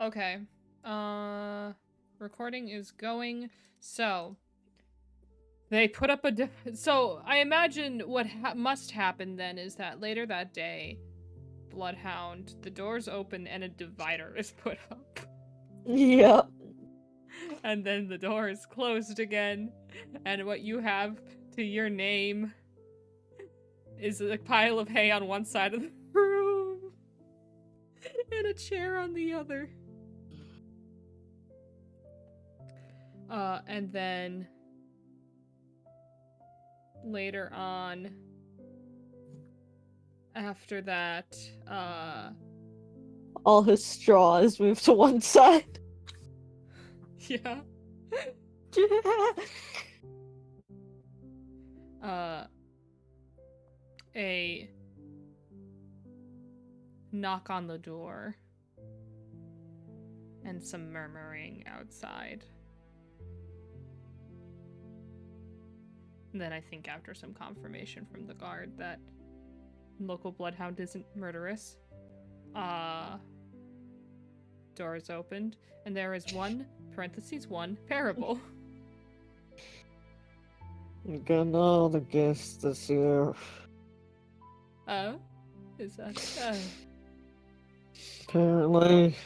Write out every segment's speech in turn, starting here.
Okay. Recording is going. So, they put up so, I imagine what must happen then is that later that day, Bloodhound, the doors open and a divider is put up. Yep. And then the door is closed again. And what you have to your name is a pile of hay on one side of the room and a chair on the other. And then later on, after that, all his straw is moved to one side. yeah. A knock on the door and some murmuring outside. And then I think after some confirmation from the guard that local bloodhound isn't murderous, door is opened, and there is one parable. Getting all the guests this year. Oh? Is that so? Apparently.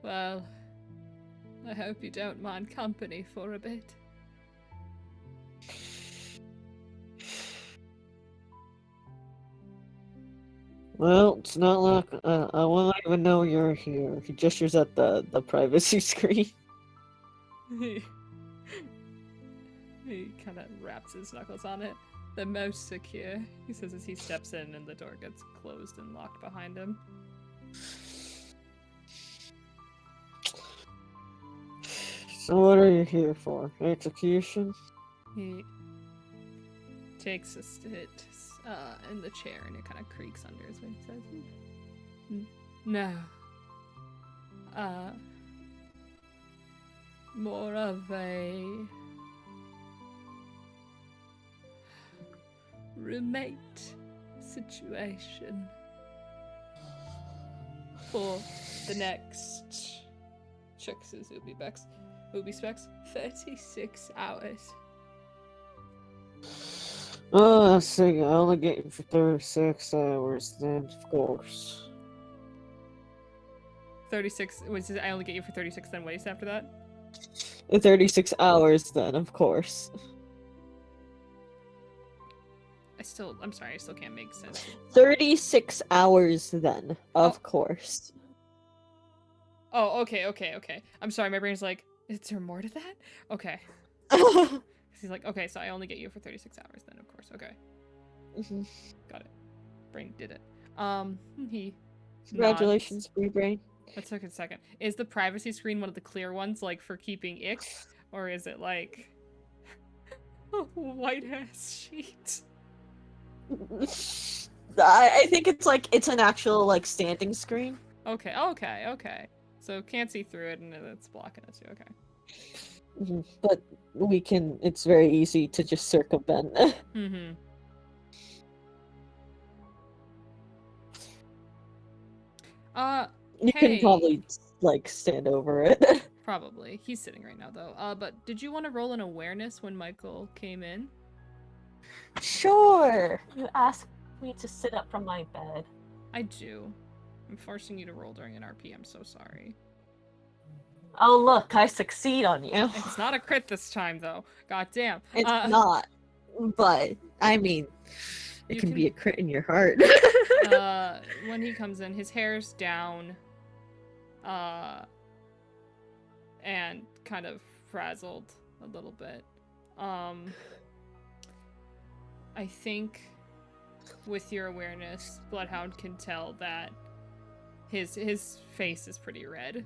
Well, I hope you don't mind company for a bit. Well, it's not like I won't even know you're here. He gestures at the privacy screen. He kind of wraps his knuckles on it. The most secure, he says as he steps in and the door gets closed and locked behind him. So what are you here for? Execution? He takes a sit in the chair and it kind of creaks under his weight. He says, "No. More of a roommate situation for the next," checks his Ubi specs, 36 hours. Oh, I see. I only get you for 36 hours then, of course. 36, I only get you for 36, then what is after that? 36 hours then, of course. I'm sorry, I still can't make sense. 36 hours then, of course. Oh, okay. I'm sorry, my brain's like, is there more to that? Okay. He's like, okay, so I only get you for 36 hours then, of course. Okay. Mm-hmm. Got it. Brain did it. He Congratulations, nods. Free Brain. That took a second. Is the privacy screen one of the clear ones, like, for keeping ick? Or is it, like, a white-ass sheet? I think it's an actual, like, standing screen. Okay. So can't see through it and it's blocking us. Okay. Mm-hmm. But it's very easy to just circumvent. Mm-hmm. You can probably, like, stand over it. Probably. He's sitting right now, though. But did you want to roll an awareness when Micheal came in? Sure. You asked me to sit up from my bed. I do. I'm forcing you to roll during an RP. I'm so sorry. Oh, look, I succeed on you. It's not a crit this time, though. God damn. It's not. But, I mean, it can be a crit in your heart. When he comes in, his hair's down. And kind of frazzled a little bit. I think with your awareness, Bloodhound can tell that his face is pretty red.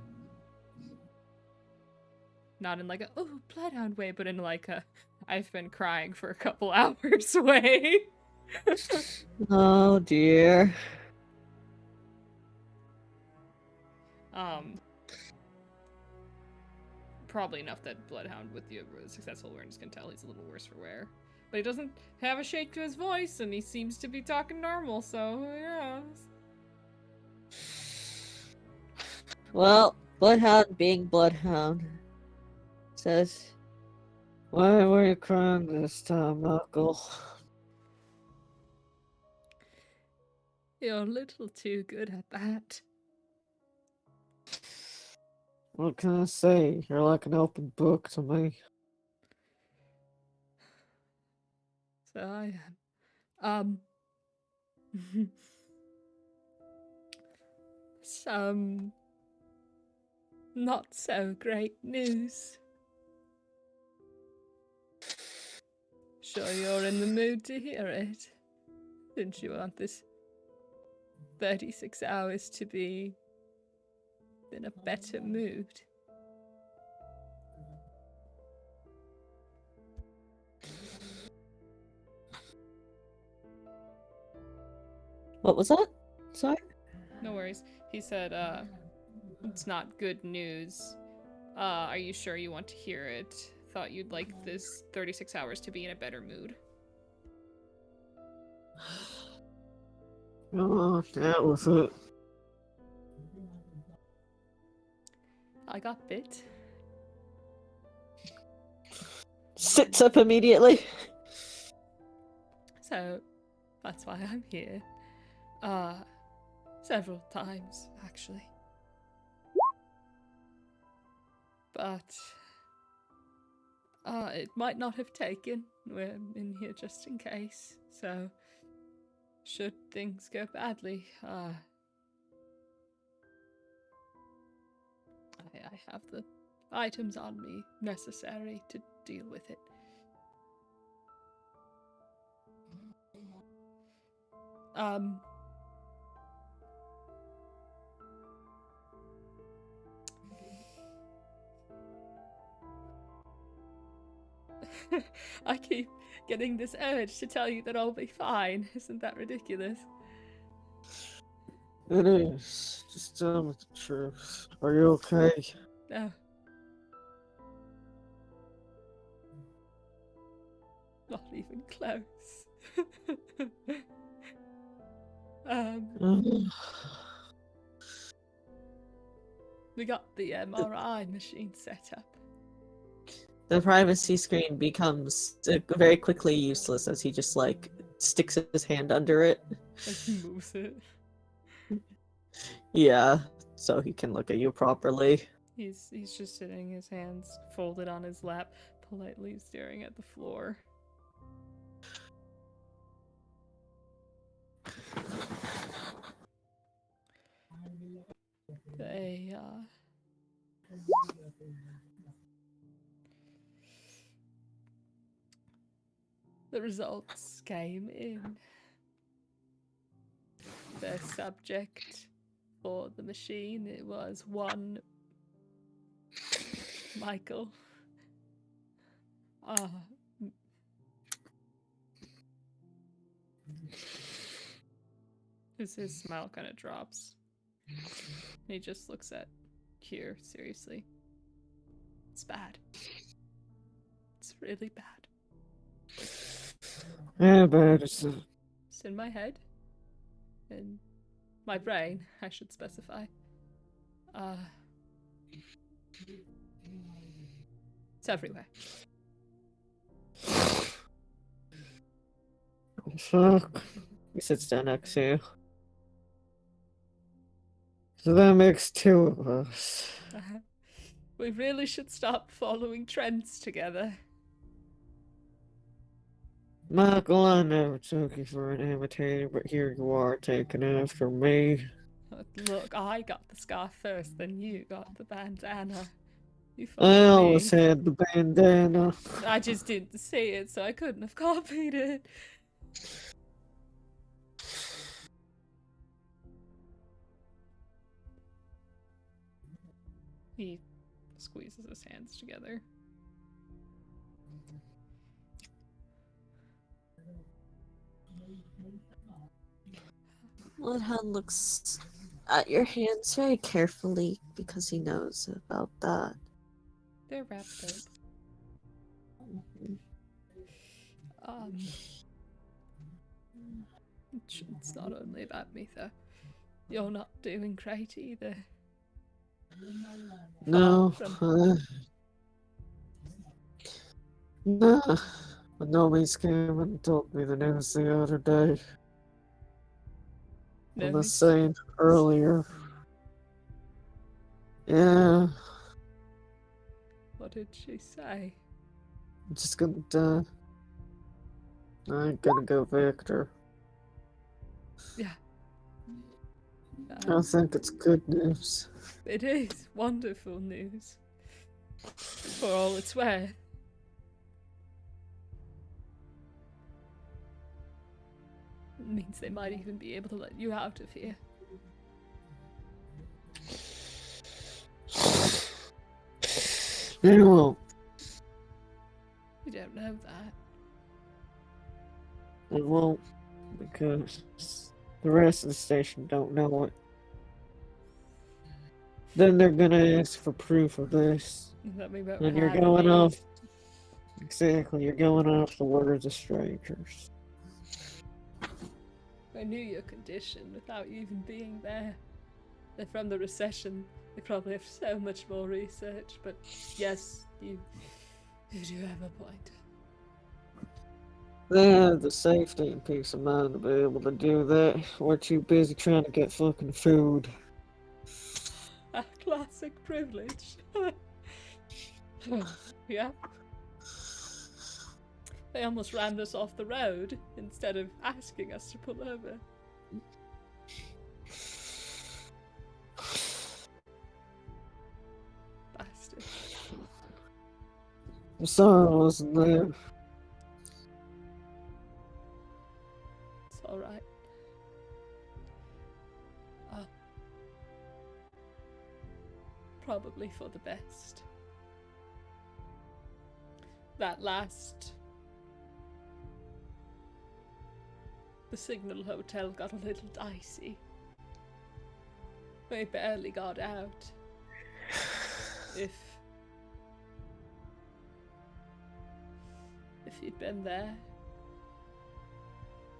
Not in like a, oh, Bloodhound way, but in like a, I've been crying for a couple hours way. Oh dear. Probably enough that Bloodhound with the successful awareness can tell he's a little worse for wear. But he doesn't have a shake to his voice, and he seems to be talking normal, so who knows? Well, Bloodhound being Bloodhound says, "Why were you crying this time, Michael?" You're a little too good at that. What can I say? You're like an open book to me. So I am. Some not so great news. Sure you're in the mood to hear it, since you want this 36 hours to be in a better mood. What was that? Sorry? No worries. He said, it's not good news. Are you sure you want to hear it? Thought you'd like this 36 hours to be in a better mood. Oh, that was it. I got bit. Sits up immediately. So, that's why I'm here. Several times, actually. But, it might not have taken. We're in here just in case. So, should things go badly, I have the items on me necessary to deal with it. I keep getting this urge to tell you that I'll be fine. Isn't that ridiculous? It is. Just tell me the truth. Are you okay? No. Not even close. We got the MRI machine set up. The privacy screen becomes very quickly useless as he just like sticks his hand under it. Like, moves it. Yeah, so he can look at you properly. He's just sitting, his hands folded on his lap, politely staring at the floor. They, the results came in. The subject for the machine, it was one Micheal. His smile kind of drops. He just looks at Kier seriously. It's bad. It's really bad. Yeah, but it's It's in my head. In my brain, I should specify. It's everywhere. fuck. He sits down next to you. So that makes two of us. We really should stop following trends together. Michael, I never took you for an imitator, but here you are taking after me. Look, I got the scarf first, then you got the bandana. You I followed always me. had the bandana. I just didn't see it, so I couldn't have copied it. He squeezes his hands together. Bloodhound looks at your hands very carefully because he knows about that. They're wrapped up. It's not only about me, though. You're not doing great either. No, from... no. But nobody's came and told me the news the other day. I was Nobody's... saying earlier. Yeah, What did she say? I'm just gonna die. I ain't gonna go Victor. Yeah. I think it's good news. It is wonderful news. For all it's worth. It means they might even be able to let you out of here. They won't. You don't know that. They won't. Because the rest of the station don't know it. Then they're gonna ask for proof of this. And you're going off. Exactly, you're going off the words of strangers. I knew your condition without you even being there. They're from the recession. They probably have so much more research, but yes, you do have a point. They have the safety and peace of mind to be able to do that. We're too busy trying to get fucking food. A classic privilege. Yeah. They almost ran us off the road instead of asking us to pull over. Bastard. I'm sorry I wasn't there. It's alright. Probably for the best. That last... The Signal Hotel got a little dicey. We barely got out. If you'd been there,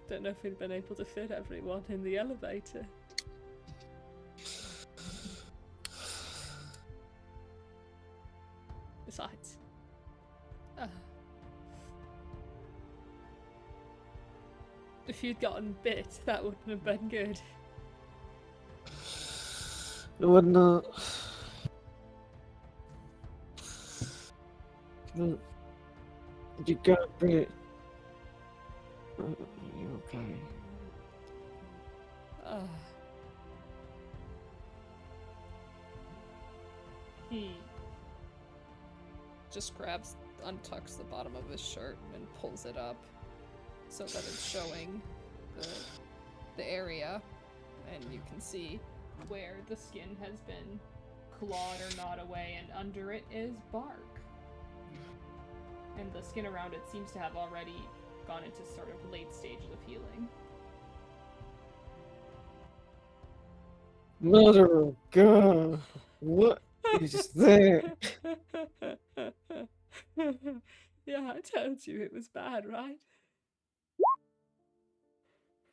don't know if we'd been able to fit everyone in the elevator. Besides, if you'd gotten bit, that wouldn't have been good. It would not. You got bit. You okay? He just untucks the bottom of his shirt and pulls it up so that it's showing the area, and you can see where the skin has been clawed or gnawed away, and under it is bark. And the skin around it seems to have already gone into sort of late stages of healing. Mother of God, what is that? Yeah, I told you it was bad, right?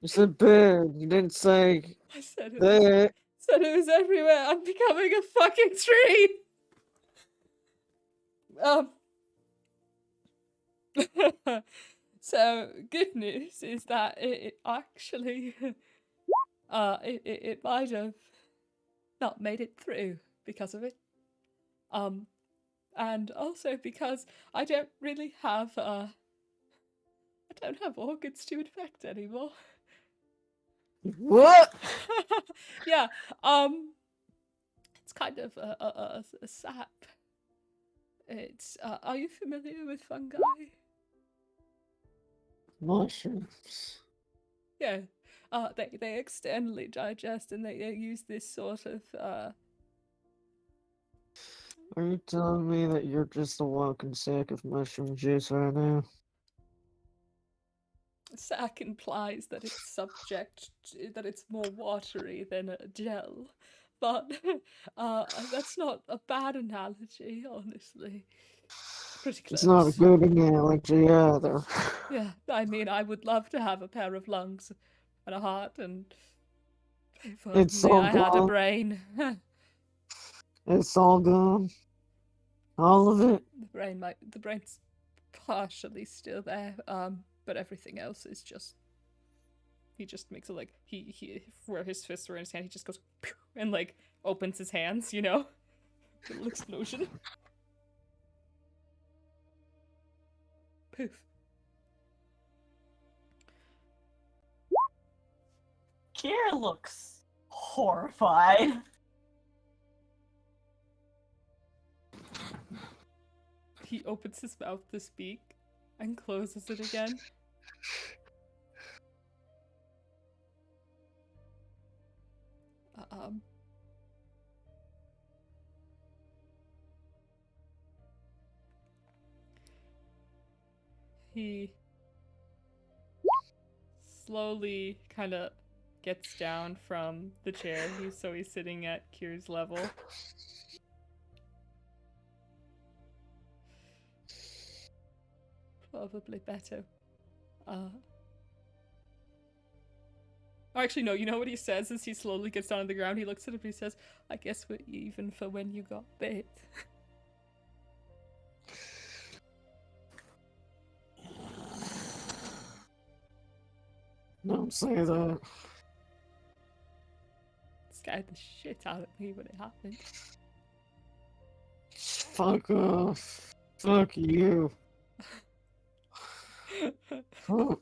You said bad. You didn't say I said it that. was everywhere. I'm becoming a fucking tree. So good news is that it actually it might have not made it through because of it. And also because I don't really have I don't have organs to infect anymore. What? Yeah, it's kind of a sap. It's are you familiar with fungi? Mushrooms. Yeah, they externally digest, and they use this sort of Are you telling me that you're just a walking sack of mushroom juice right now? sac implies that it's that it's more watery than a gel, but that's not a bad analogy, honestly. Pretty close. It's not a good analogy either. Yeah, I mean, I would love to have a pair of lungs and a heart, and if It's only so I had a gone. brain. It's all gone. All of it. The brain's partially still there, but everything else is just. He just makes it like he where his fists were in his hand. He just goes and like opens his hands, little explosion. Poof. Kier looks horrified. He opens his mouth to speak and closes it again. He slowly kind of gets down from the chair. He's sitting at Kier's level. Probably better. Actually, no, you know what he says as he slowly gets down on the ground? He looks at him and he says, I guess we're even for when you got bit. Don't say that. It scared the shit out of me when it happened. Fuck off. Fuck you. Fuck.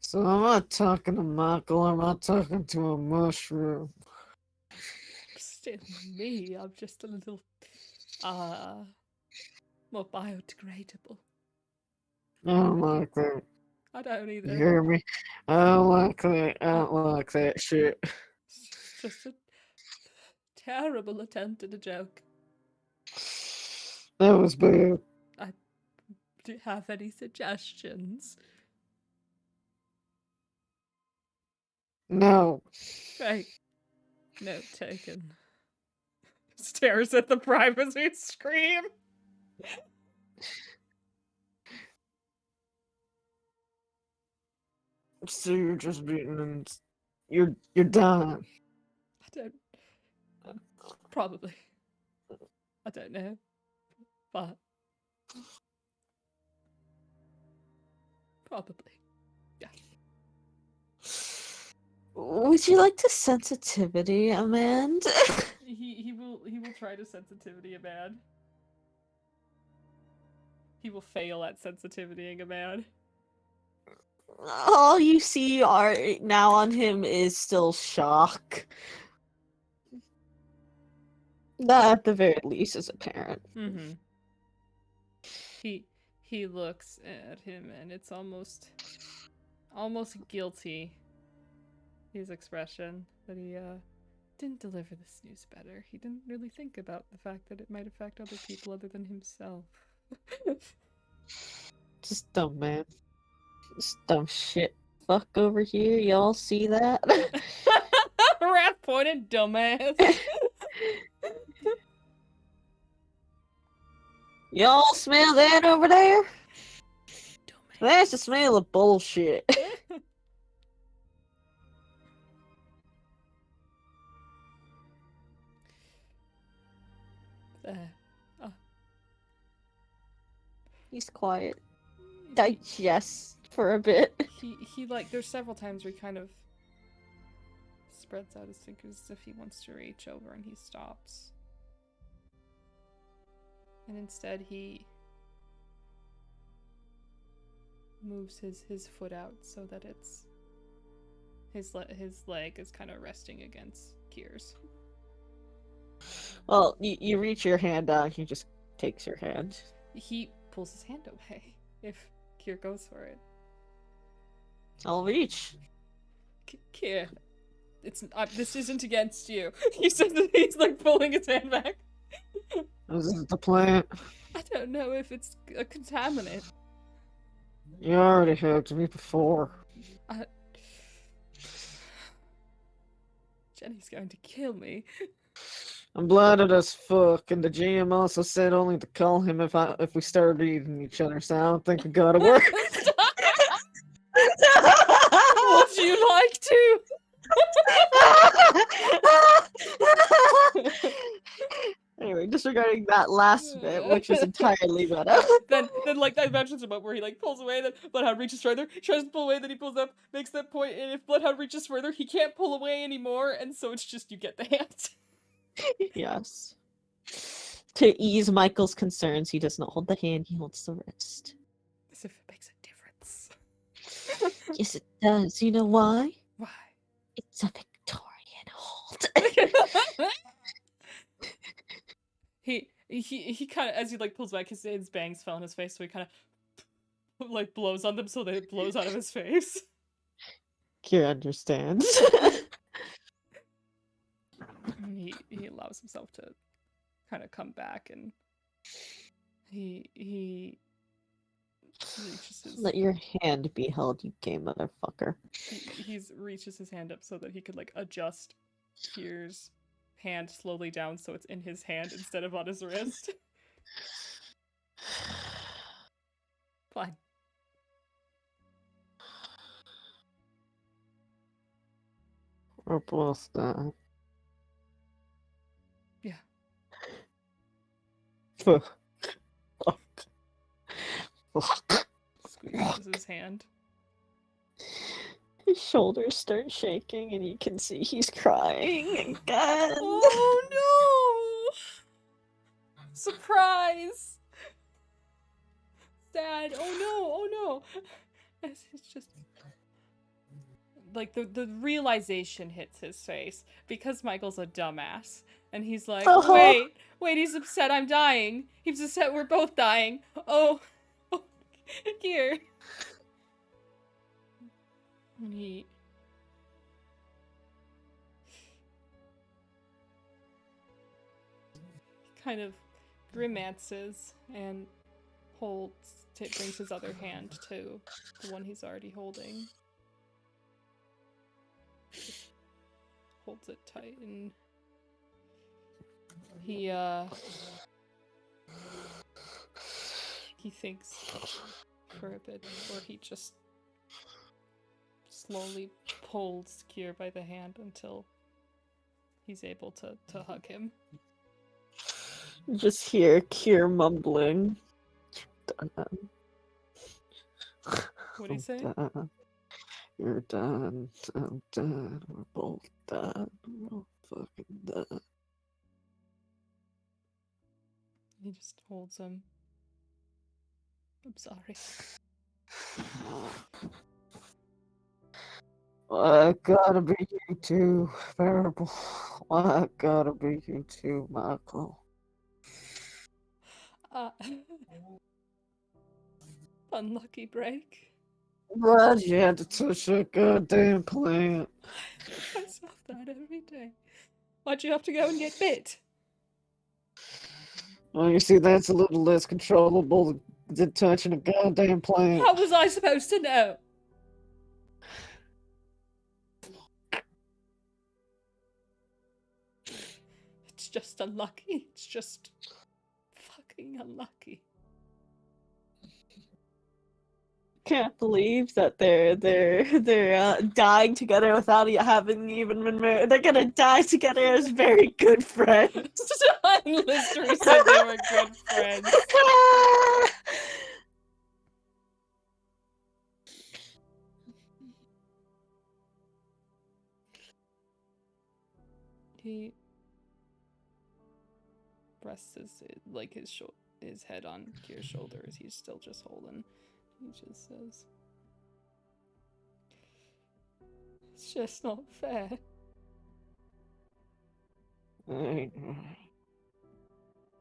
So I'm not talking to Micheal, I'm not talking to a mushroom. Still me, I'm just a little, more biodegradable. I don't like that. I don't either. You hear me? I don't like that. I don't like that shit. It's just a terrible attempt at a joke. That was bad. Do you have any suggestions? No. Great. Note taken. Stares at the privacy scream. So you're just beating and you're dying. I don't. Probably. I don't know. But. Probably. Yeah. Would you like to sensitivity, Amanda? He will try to sensitivity a man. He will fail at sensitivitying a man. All you see are now on him is still shock. That at the very least is apparent. Mm-hmm. He looks at him and it's almost guilty. His expression that he didn't deliver this news better. He didn't really think about the fact that it might affect other people other than himself. Just dumb, man. Just dumb shit. Fuck over here, y'all see that? Rat pointed dumbass. Y'all smell that over there? Dumbass. That's the smell of bullshit. He's quiet. Digest for a bit. He like there's several times where he kind of spreads out his fingers as if he wants to reach over and he stops. And instead he moves his foot out so that it's his leg is kind of resting against Kier's. Well, you reach your hand out, he just takes your hand. He pulls his hand away if Kier goes for it. I'll reach. Kier, this isn't against you. He says that he's like pulling his hand back. This is the plant. I don't know if it's a contaminant. You already helped me before. Jenny's going to kill me. I'm blooded as fuck, and the GM also said only to call him if we started eating each other, so I don't think we gotta work. Would you like to? disregarding that last bit, which was entirely meta. then like that mentions about where he like pulls away, then Bloodhound reaches further, tries to pull away, then he pulls up, makes that point, and if Bloodhound reaches further, he can't pull away anymore, and so it's just you get the hand. Yes. To ease Michael's concerns, he does not hold the hand, he holds the wrist. As if it makes a difference. Yes, it does. You know why? Why? It's a Victorian hold. he kind of, as he like pulls back, his bangs fell on his face, so he kind of like blows on them so that it blows out of his face. Kier understands. And he allows himself to kind of come back, and he reaches his... Let your hand be held, you gay motherfucker. He reaches his hand up so that he could like adjust Kier's hand slowly down so it's in his hand instead of on his wrist. Fine. We're both done. Yeah. Fuck. Squeezes his hand. His shoulders start shaking and you can see he's crying again. Oh no! Surprise! Sad. Oh no! It's just like the realization hits his face because Michael's a dumbass. And he's like, wait, he's upset I'm dying. He's upset we're both dying. Oh Kier. And he kind of grimaces and brings his other hand to the one he's already holding. Holds it tight, and he thinks for a bit before he just slowly pulls Kier by the hand until he's able to hug him. Just hear Kier mumbling. What do you say? Done. You're done. I'm done. We're both done. We're all fucking done. He just holds him. I'm sorry. Why gotta be you too, Variable? Why gotta be you too, Michael? Unlucky break. Glad you had to touch that goddamn plant. I myself that every day. Why'd you have to go and get bit? Well, you see, that's a little less controllable than touching a goddamn plant. How was I supposed to know? It's just unlucky. It's just fucking unlucky. Can't believe that they're dying together without having even been married. They're gonna die together as very good friends. Lister said they were good friends. He rests his head on Kier's shoulder as he's still just holding. He just says, "It's just not fair."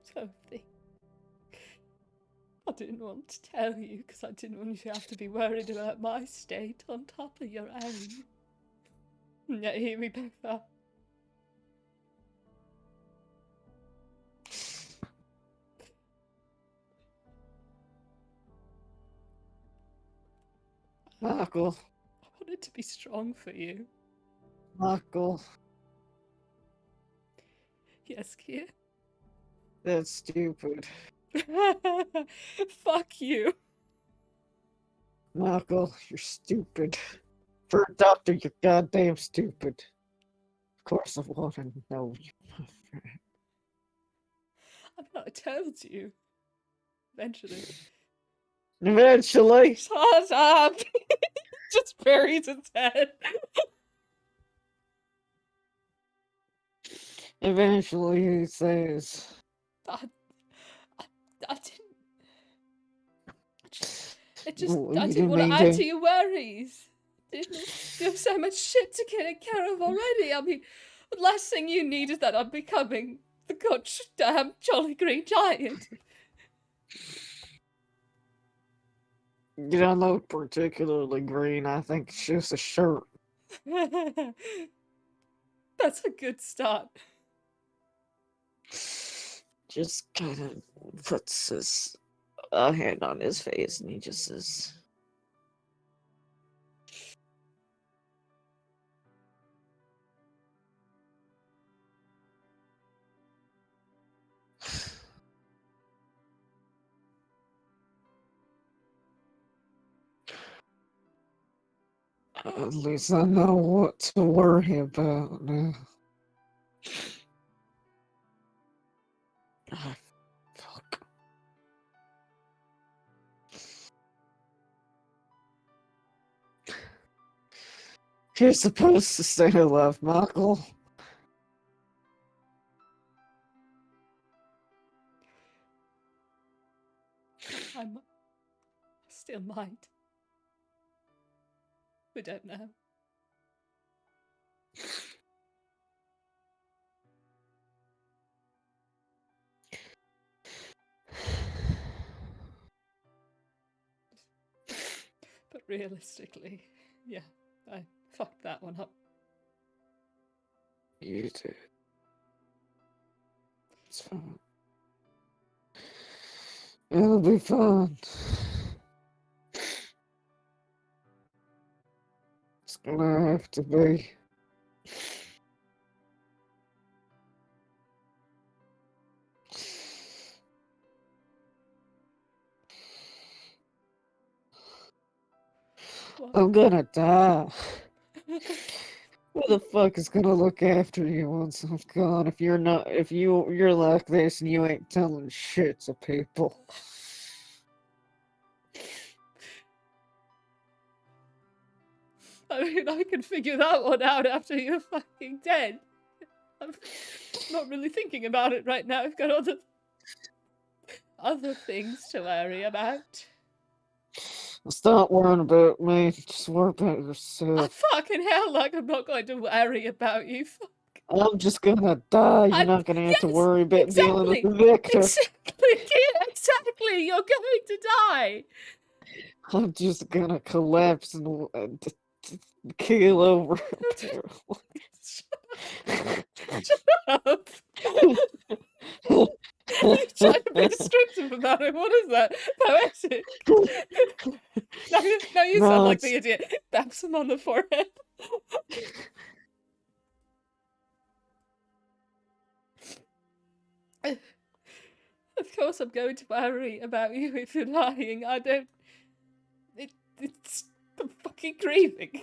Sophie, I didn't want to tell you because I didn't want you to have to be worried about my state on top of your own. And yet here we both are. Michael. I wanted to be strong for you. Michael. Yes, Kier? That's stupid. Fuck you. Michael, you're stupid. For a doctor, you're goddamn stupid. Of course I want to know you, my friend. I told you. Eventually. Eventually. Shut up! Just buries its head. Eventually, he says. I didn't. I didn't want to mean add to. to your worries. Didn't you have so much shit to get care of already? I mean, the last thing you need is that I'm becoming the goddamn Jolly Green Giant. You don't look particularly green. I think it's just a shirt. That's a good start. Just kind of puts his hand on his face and he just says, at least I know what to worry about now. Ah, fuck. You're supposed to stay alive, Michael. I still might. We don't know. But realistically, yeah, I fucked that one up. You did. It's fine. It'll be fun. It's gonna have to be. What? I'm gonna die. Who the fuck is gonna look after you once I'm gone? If you're not, if you're like this and you ain't telling shit to people. I mean, I can figure that one out after you're fucking dead. I'm not really thinking about it right now. I've got other things to worry about. Stop worrying about me. Just worry about Oh, yourself. fucking hell, like I'm not going to worry about you. I'm just gonna die. You're I'm- not gonna have to yes, worry about dealing with exactly. Victor. Exactly. You're going to die. I'm just gonna collapse and keel over up there. Shut up. You trying to be descriptive about it. What is that? Poetic. Now you sound No, like the idiot. Taps him on the forehead. Of course I'm going to worry about you if you're lying. I don't... I'm fucking grieving.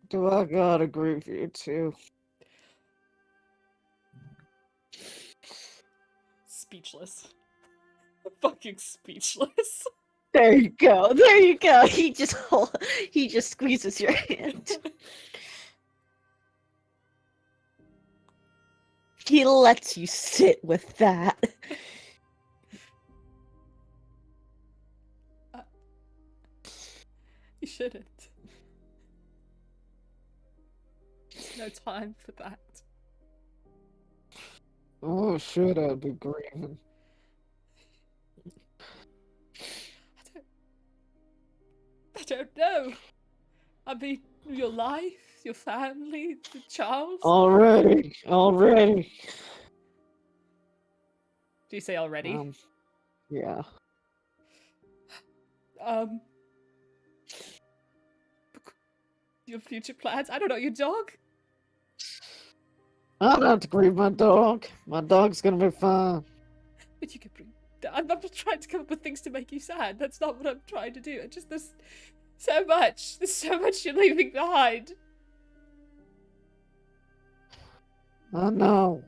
do I gotta agree with you too? Speechless. Fucking speechless. There you go. There you go. He just squeezes your hand. He lets you sit with that. You shouldn't. There's no time for that. Oh, should I be grieving? I don't know. I mean, your life, your family, the Charles. Already. Do you say already? Yeah. Your future plans? I don't know, your dog? I don't have to grieve my dog. My dog's gonna be fine. But you could bring... I'm not trying to come up with things to make you sad. That's not what I'm trying to do. It's just there's so much. There's so much you're leaving behind. I know.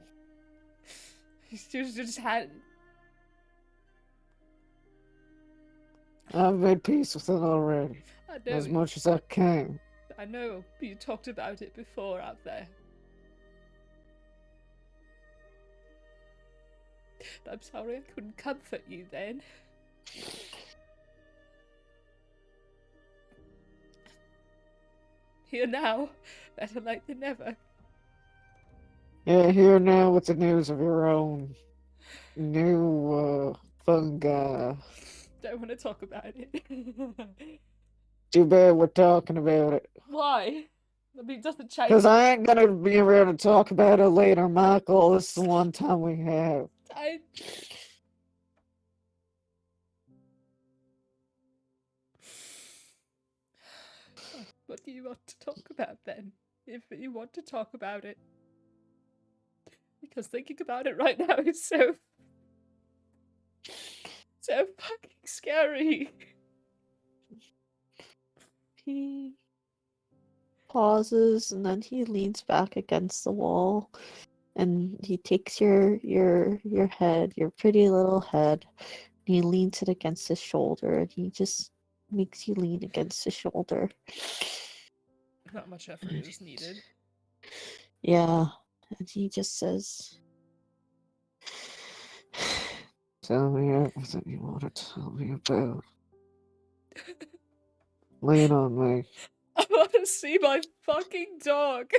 You just had. I've made peace with it already. I know. As much as I can. I know. You talked about it before out there. I'm sorry I couldn't comfort you then. Here now, better late than never. Yeah, here now with the news of your own new, fungi. Don't want to talk about it. Too bad we're talking about it. Why? I mean, it doesn't change. Because I ain't gonna be around to talk about it later, Michael. This is the one time we have. What do you want to talk about then? If you want to talk about it. Because thinking about it right now is so fucking scary. He pauses and then he leans back against the wall and he takes your head, your pretty little head, and he leans it against his shoulder and he just makes you lean against his shoulder. Not much effort is needed. Yeah, and he just says, Tell me everything you want to tell me about. Lean on me. I want to see my fucking dog.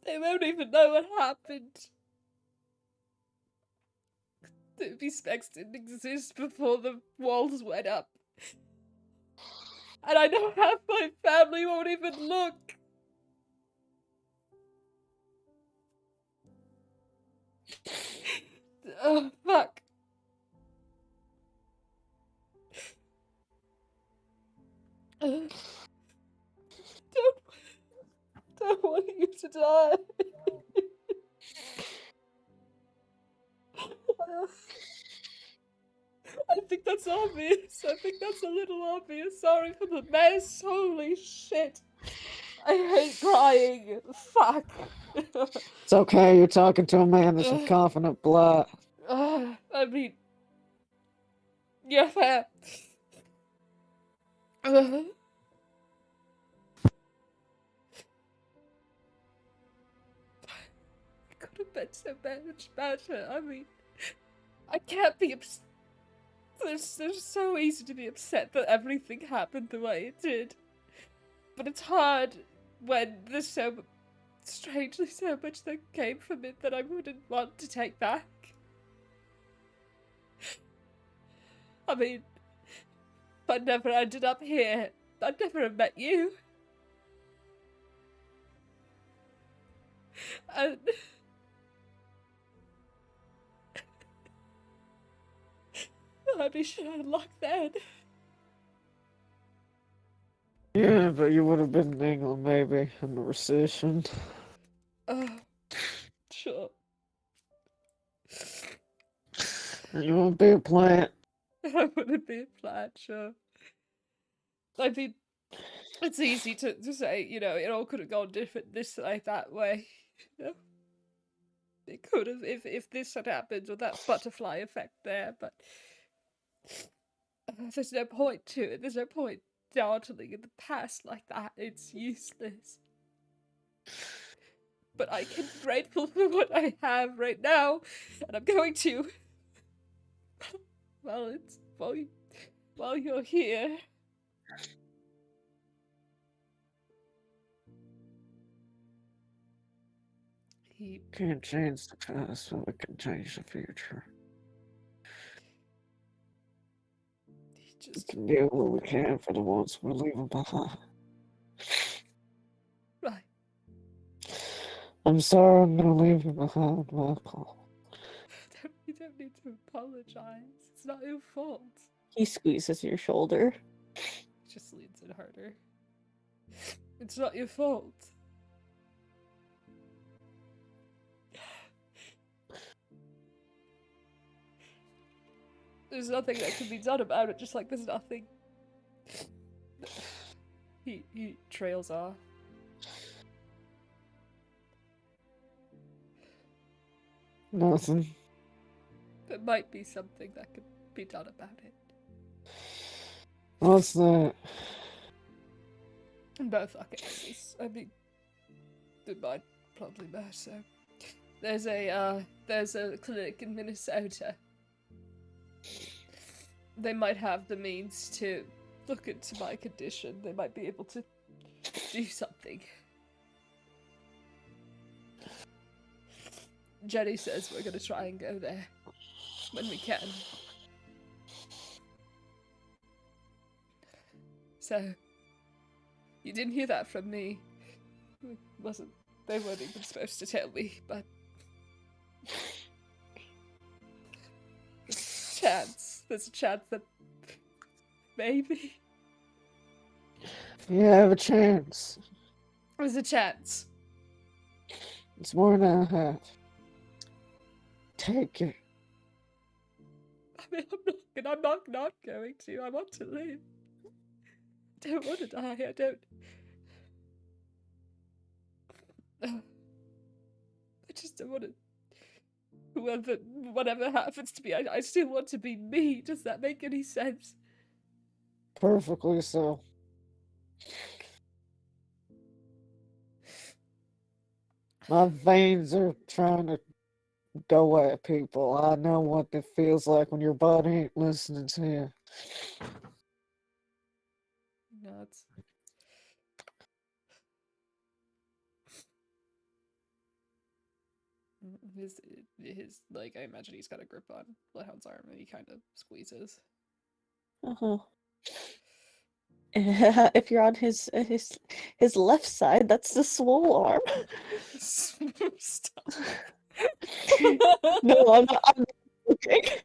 They won't even know what happened. The specs didn't exist before the walls went up. And I know half my family won't even look. Oh, fuck. Don't want you to die. I think that's obvious. I think that's a little obvious. Sorry for the mess. Holy shit. I hate crying. Fuck. It's okay, you're talking to a man that's a confident blood. I mean, yeah, fair. It could have been so much better. I mean, I can't be upset. It's so easy to be upset that everything happened the way it did. But it's hard when there's strangely so much that came from it that I wouldn't want to take back. I mean, if I never ended up here, I'd never have met you. And I'd be shit out of luck then. Yeah, but you would have been in England maybe in the recession. Sure. You won't be a plant. I wouldn't be a plant, sure. I mean, it's easy to say, you know, it all could have gone different this way, that way. You know? It could have if this had happened or that butterfly effect there, but there's no point to it. There's no point dawdling in the past like that. It's useless. But I can be grateful for what I have right now, and I'm going to. Well, it's while you're here. He Can't change the past, but we can change the future. We just can do what we can for the ones we're leaving behind. right. I'm sorry I'm gonna leave you behind, Michael. You don't need to apologize. It's not your fault. he squeezes your shoulder. He just leans in harder. It's not your fault. There's nothing that can be done about it, just like there's nothing. He trails off. Nothing. There might be something that could be done about it. What's that? In both our cases. I mean, it might probably matter. There's a clinic in Minnesota. They might have the means to look into my condition. They might be able to do something. Jenny says we're gonna try and go there when we can. So, you didn't hear that from me. They weren't even supposed to tell me, but there's a chance that maybe You have a chance. there's a chance. It's more than I have. Take it. I mean, I'm not going to. I want to live. I don't want to die. I don't. I just don't want to. Whatever happens to me, I still want to be me. Does that make any sense? Perfectly so. My veins are trying to go at people. I know what it feels like when your body ain't listening to you. Nuts. His like, I imagine he's got a grip on Bloodhound's arm and he kind of squeezes. Uh-huh. If you're on his left side, that's the swole arm. Stop. No, I'm not joking.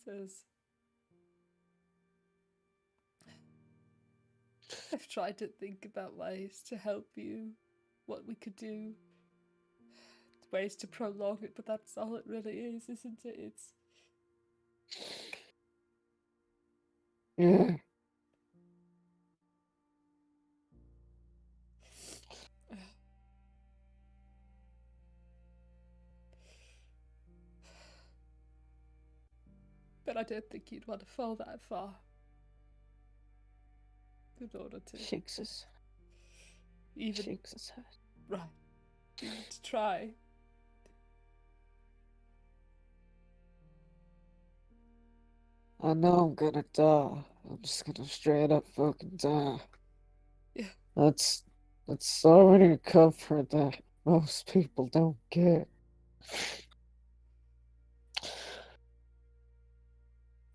Says, I've tried to think about ways to help you, what we could do, ways to prolong it, but that's all it really is, isn't it? It's Yeah. but I don't think you'd want to fall that far in order to Shakes his head. right, even to try. I know I'm gonna die. I'm just gonna straight up fucking die. Yeah. That's already a comfort that most people don't get.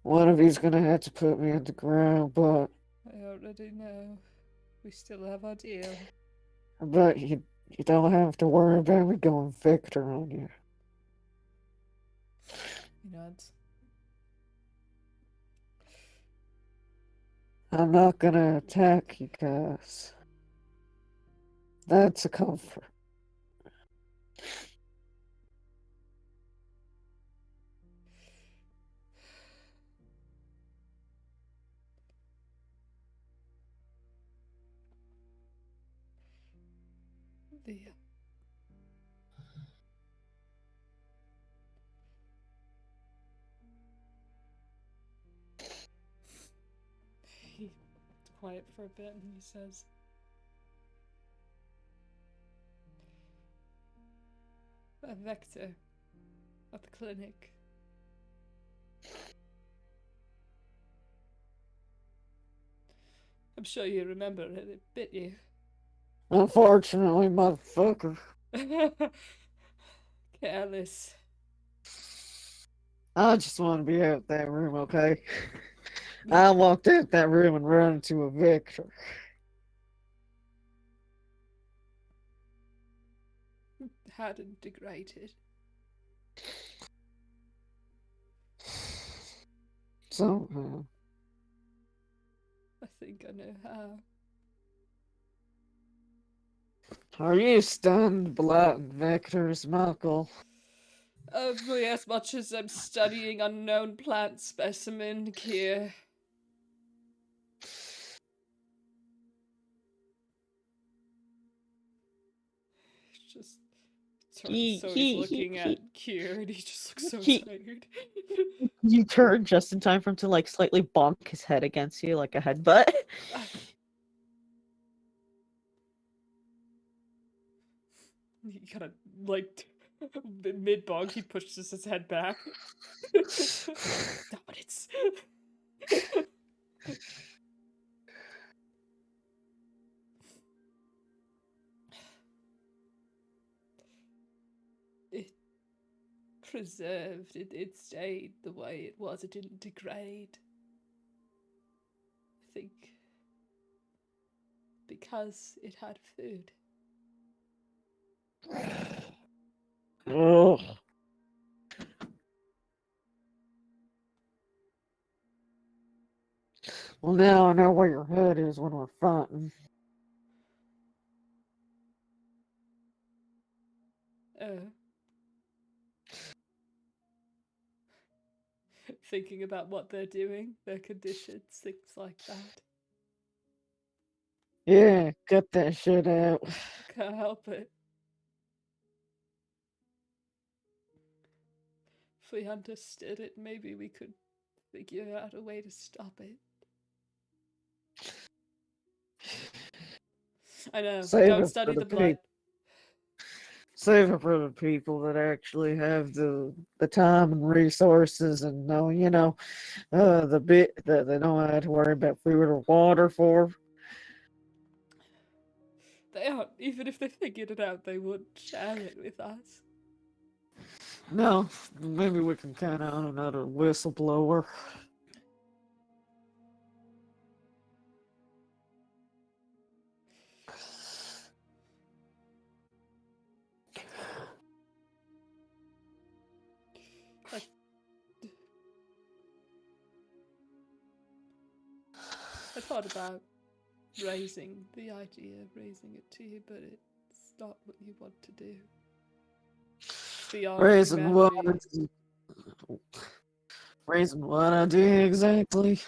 One of you's gonna have to put me on the ground, but I already know. We still have our deal. you don't have to worry about me going victor on you. He nods. I'm not gonna attack you guys. That's a comfort. The he's quiet for a bit and he says, a vector at the clinic. I'm sure you remember it. It bit you. Unfortunately, motherfucker. Careless. I just want to be out that room, okay? I walked out that room and ran into a victor. Hadn't degraded. Somehow. I think I know how. Are you stunned, blighting vectors, Michael? Only as much as I'm studying unknown plant specimen, Kier. Just turns so he's looking at Kier and he just looks so tired. You turn just in time for him to like slightly bonk his head against you like a headbutt. He kind of like mid bonk, he pushes his head back. Damn it! It preserved. It stayed the way it was. It didn't degrade. I think because it had food. Ugh. Well, now I know where your head is when we're fighting. Thinking about what they're doing, their conditions, things like that. Yeah, cut that shit out. Can't help it. If we understood it, maybe we could figure out a way to stop it. I know, Save don't it study for the blood. Save it for the people that actually have the time and resources and know, the bit that they don't have to worry about food or water for. They aren't. Even if they figured it out, they wouldn't share it with us. No, maybe we can count on another whistleblower. I thought about raising the idea of raising it to you, but it's not what you want to do. It's beyond Raising what? humanity. Raising what idea exactly?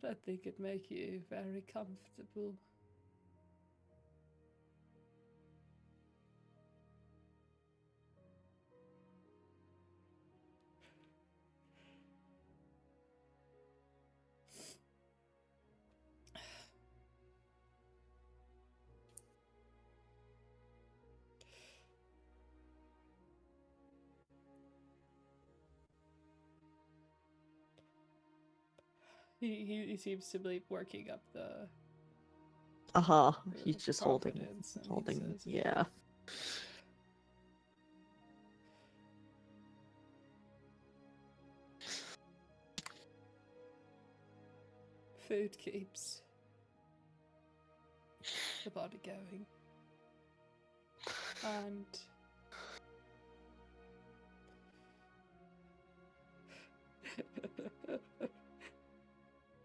I don't think it'd make you very comfortable. He seems to be working up the He's just holding, says, yeah. Food keeps the body going. And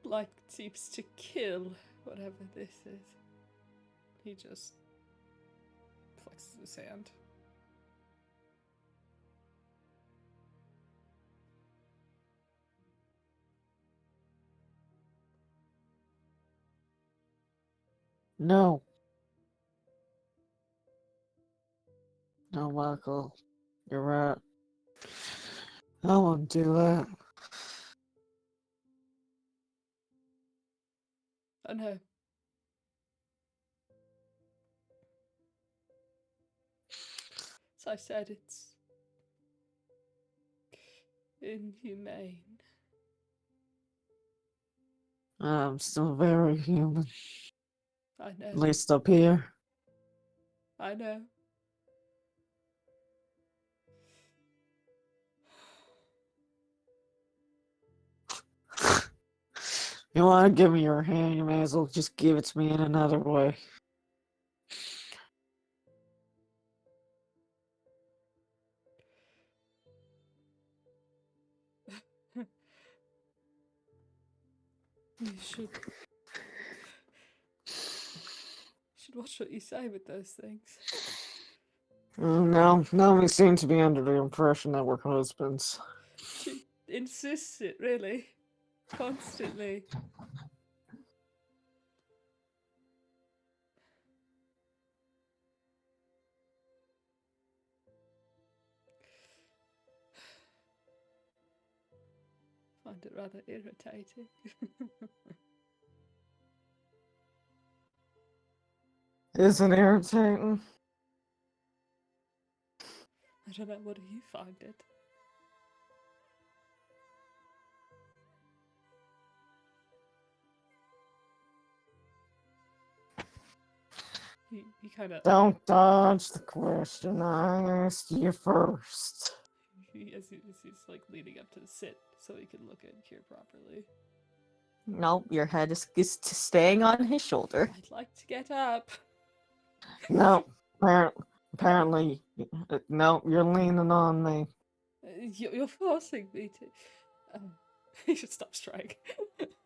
like seems to kill whatever this is. He just flexes his hand. No. No, Michael. You're right. I won't do that. I know. As I said, it's inhumane. I'm still very human. I know. At least up here. I know. You want to give me your hand, you may as well just give it to me in another way. You should should watch what you say with those things. No, we seem to be under the impression that we're husbands. She insists it, really. Constantly. Find it rather irritating. Isn't irritating? I don't know, what do you find it? He kind of... Don't dodge the question. I asked you first. As he's like leading up to sit so he can look at Kier properly. Nope, your head is staying on his shoulder. I'd like to get up. No, apparently, no, you're leaning on me. You're forcing me to... he should stop trying.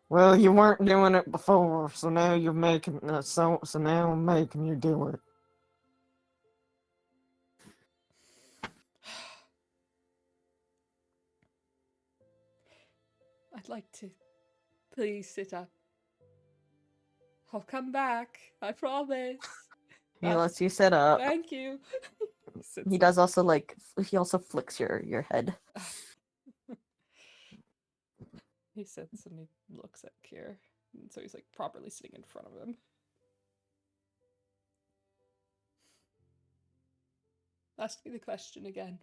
Well, you weren't doing it before, so now you're making so now I'm making you do it. I'd like to... Please sit up. I'll come back. I promise. He lets you sit up. Thank you. He does also he also flicks your head. He sits and he looks at Kier. And so he's like properly sitting in front of him. Ask me the question again.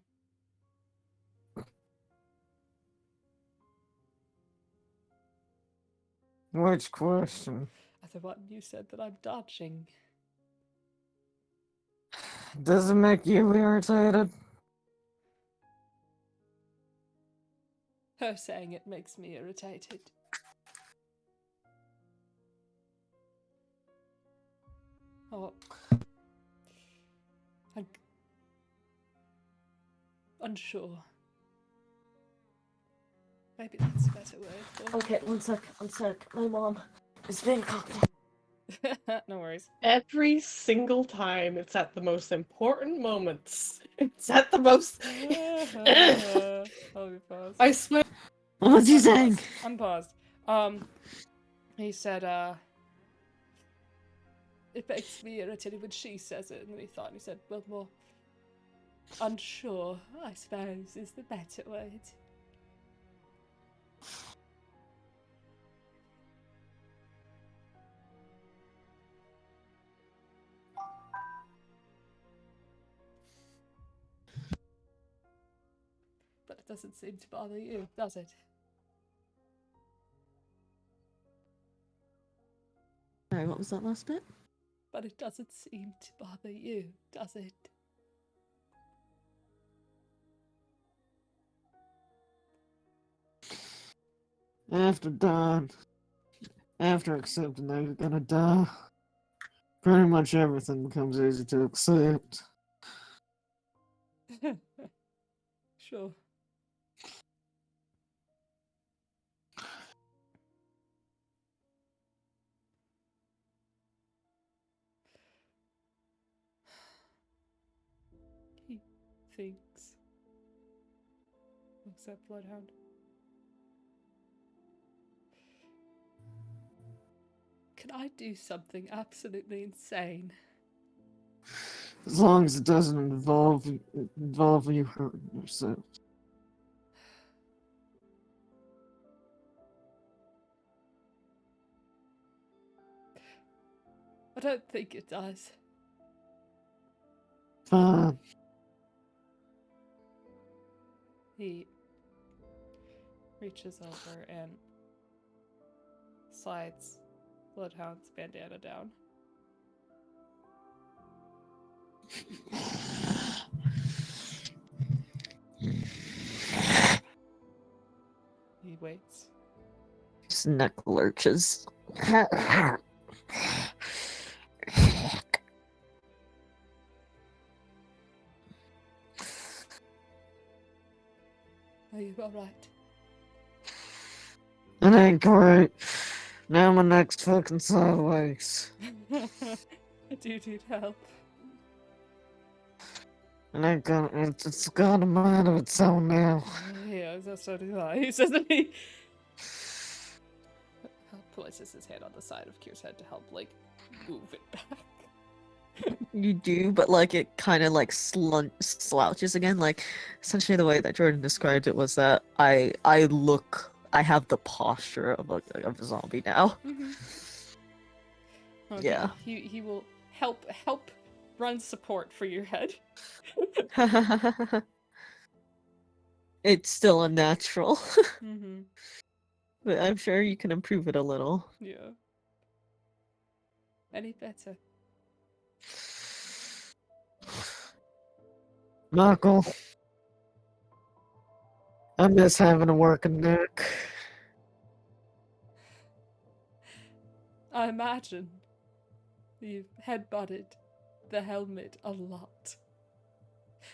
Which question? The one you said that I'm dodging. Does it make you irritated? Her saying it makes me irritated. Oh. I'm unsure. Maybe that's a better word for it. Okay, one sec. My mom is being called. No worries. Every single time, it's at the most important moments. It's at the most. I'll be paused. I swear. What's he saying? Unpaused. He said, it makes me irritated when she says it, and then he thought, and he said, well, more unsure, I suppose, is the better word. But it doesn't seem to bother you, does it? Sorry, what was that last bit? But it doesn't seem to bother you, does it? After accepting that you're gonna die, pretty much everything becomes easy to accept. Sure. He thinks. Looks at Bloodhound. Can I do something absolutely insane? As long as it doesn't involve you hurting yourself. I don't think it does. Fine. He reaches over and slides Bloodhound's bandana down. He waits. His neck lurches. Are you alright? It ain't great. Now my neck's fucking sideways. Do you need help? And it's got a mind of its own now. Yeah, so do I. He says that he places his hand on the side of Kier's head to help, like, move it back. You do, but like it kind of like slouches again. Like essentially the way that Jordan described it was that I have the posture of a zombie now. Okay. Yeah. He will help run support for your head. It's still unnatural, Mm-hmm. but I'm sure you can improve it a little. Yeah. Any better? Michael, I miss having a working neck. I imagine you've headbutted the helmet a lot.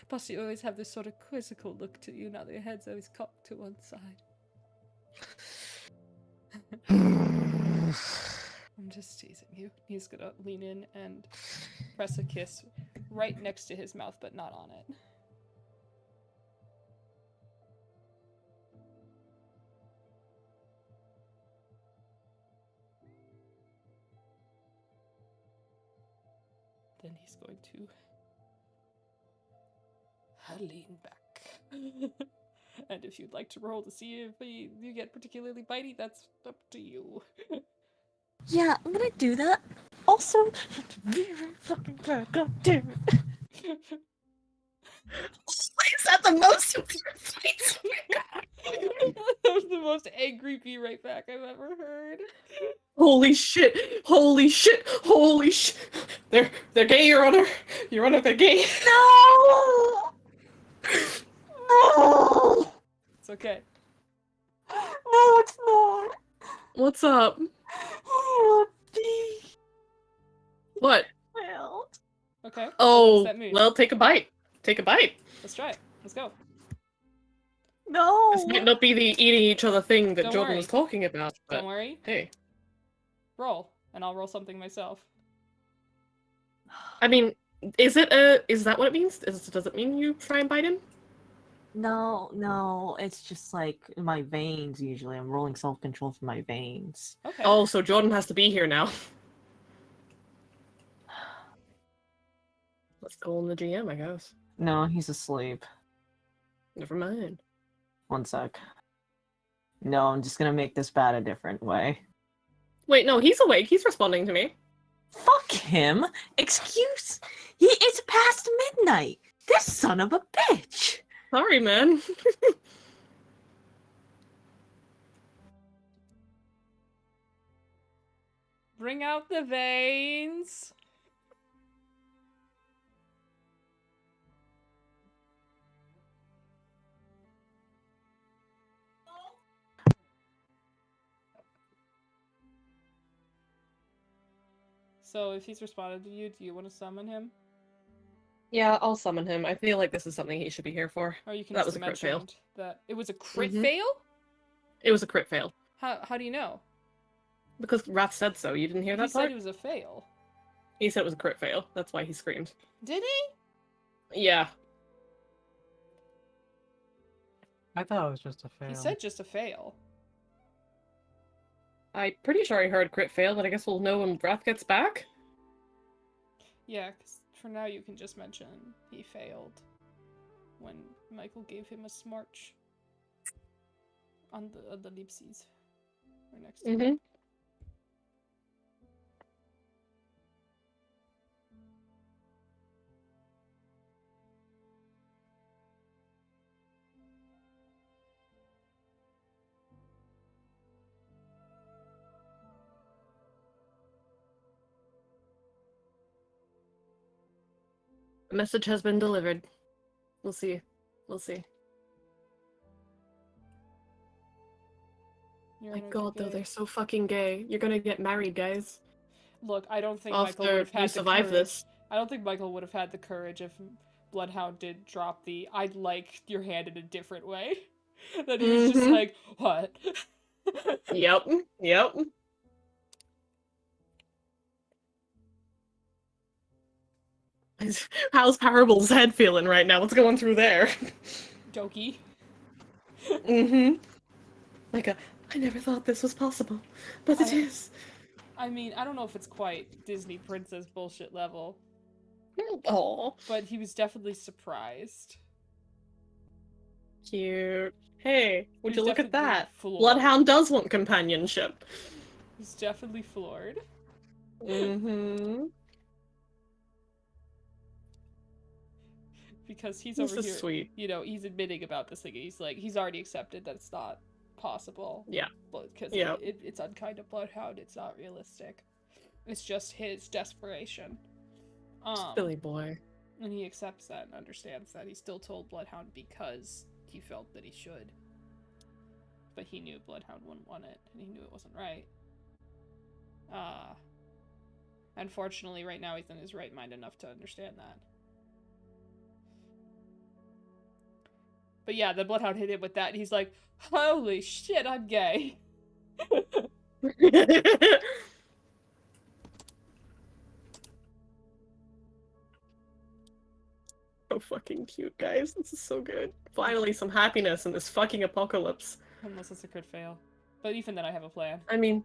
Plus, you always have this sort of quizzical look to you now that your head's always cocked to one side. I'm just teasing you. He's gonna lean in and press a kiss right next to his mouth, but not on it. Then he's going to lean back. And if you'd like to roll to see if you get particularly bitey, that's up to you. Yeah, I'm gonna do that. Also, be right fucking back. God damn it. Is that the most important fight? That was the most angry be right back I've ever heard. Holy shit! Holy shit! Holy shit! They're gay, Your Honor. Your Honor, they're gay. No! No! It's okay. No, it's not. What's up? Oh, B. What? Well. Okay. What does Oh, that mean? well, take a bite. Take a bite. Let's try it. Let's go. No. This might not be the eating each other thing that Don't Jordan worry. was talking about, but Don't worry. hey. Roll. And I'll roll something myself. I mean, is that what it means? Does it mean you try and bite him? No, it's just like my veins usually. I'm rolling self-control for my veins. Okay. Oh, so Jordan has to be here now. Let's call him the GM, I guess. No, he's asleep. Never mind. One sec. No, I'm just gonna make this bad a different way. Wait, no, he's awake. He's responding to me. Fuck him! Excuse? It's past midnight! This son of a bitch! Sorry, man. Bring out the veins. So if he's responded to you, do you want to summon him? Yeah, I'll summon him. I feel like this is something he should be here for. Or you can That just was a crit fail. mention that it was a crit Mhm. fail? It was a crit fail. How do you know? Because Wrath said so. You didn't hear He that said part? it was a fail. He said it was a crit fail. That's why he screamed. Did he? Yeah. I thought it was just a fail. He said just a fail. I'm pretty sure I heard crit fail, but I guess we'll know when Wrath gets back. Yeah, because for now you can just mention he failed when Michael gave him a smarch on the Leapsies. Right next to him. The message has been delivered. We'll see. We'll see. You're My gonna god, be though, gay. they're so fucking gay. You're gonna get married, guys. Look, I don't think Michael would After have had you the survive courage. this. I don't think Michael would have had the courage if Bloodhound did drop the "I'd like your hand in a different way." That he was just Mhm. like, what? Yep. Yep. How's Parable's head feeling right now? What's going through there? Doki. Mm-hmm. Like I never thought this was possible, but it is. I mean, I don't know if it's quite Disney princess bullshit level, Oh, but he was definitely surprised. cute. Hey, would He's you look at definitely that? floored. Bloodhound does want companionship. He's definitely floored. Mm-hmm. Because he's This over is here, sweet. you know, he's admitting about this thing. He's like, he's already accepted that it's not possible. Yeah. Because Yeah. it's unkind of Bloodhound. It's not realistic. It's just his desperation. Silly boy. And he accepts that and understands that. He still told Bloodhound because he felt that he should. But he knew Bloodhound wouldn't want it, and he knew it wasn't right. Unfortunately, right now he's in his right mind enough to understand that. But yeah, the Bloodhound hit him with that, and he's like, holy shit, I'm gay. So fucking cute, guys. This is so good. Finally, some happiness in this fucking apocalypse. Unless it's a crit fail. But even then, I have a plan. I mean,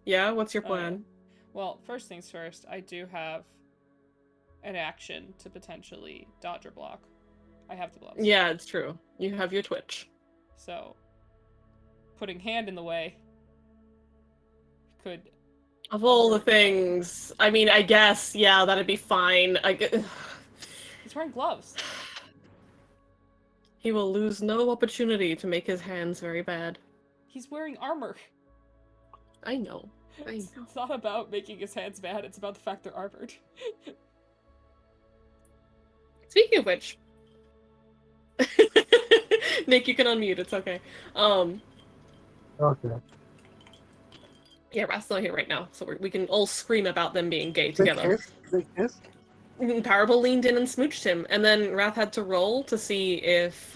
yeah, what's your plan? Well, first things first, I do have an action to potentially dodge or block. I have the gloves. Yeah, it's true. You have your Twitch. So, putting hand in the way could... Of all the things, I mean, I guess, yeah, that'd be fine. He's wearing gloves. He will lose no opportunity to make his hands very bad. He's wearing armor. I know. It's not about making his hands bad, it's about the fact they're armored. Speaking of which... Nick, you can unmute, it's okay. Okay. Yeah, Wrath's not here right now, so we can all scream about them being gay together. They kissed? Parable leaned in and smooched him, and then Wrath had to roll to see if